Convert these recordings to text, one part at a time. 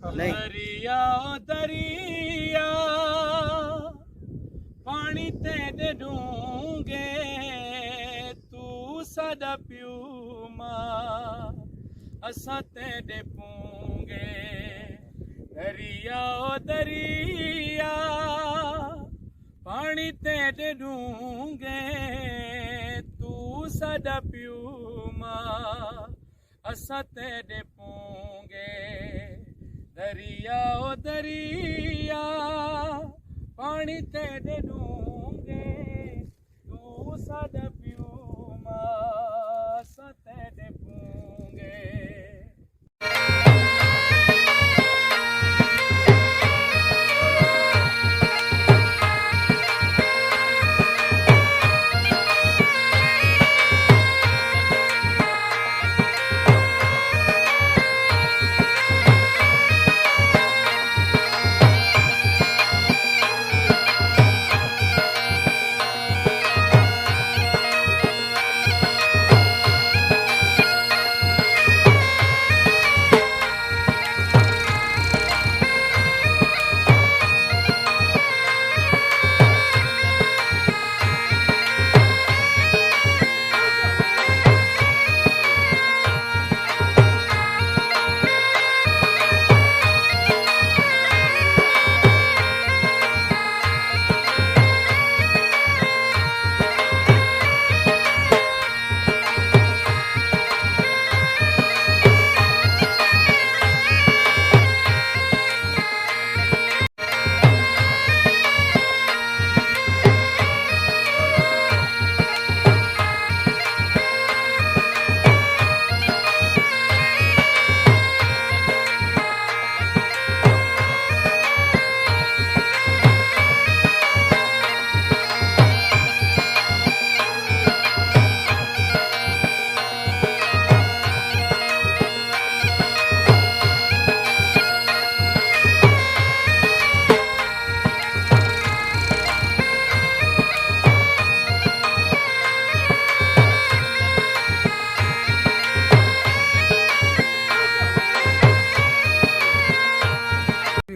दरिया दरिया पानी तेरे डूंगे तू साडा प्यूमा असा तेरे पूंगे दरिया दरिया पानी तेरे डूंगे तू साडा प्यूमा असा तेरे पूंगे दरिया दरिया पानी तेरे डूंगे तू साडा प्यूमा असा तेरे पूंगे।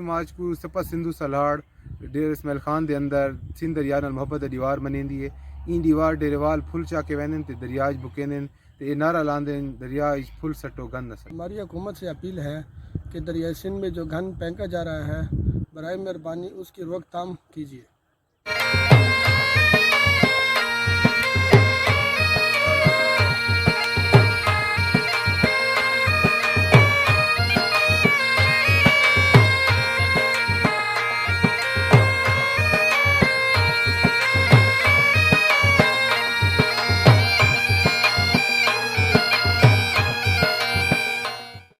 मार्च को सपा सिंधु सलाड़ डेर इसमाइल खान दे अंदर सिंध दरिया नाल मोहब्बत दी दीवार बनेंदी है। ई दीवार डेरेवाल फुल चा के वहन ते दरियाज बुकेंदन ते ए नारा लांदन दरिया फुल सटो गन नसल। हमारी हुकूमत से अपील है कि दरिया सिंध में जो घन फेंका जा रहा है बराए मेहरबानी उसकी रोकथाम कीजिए।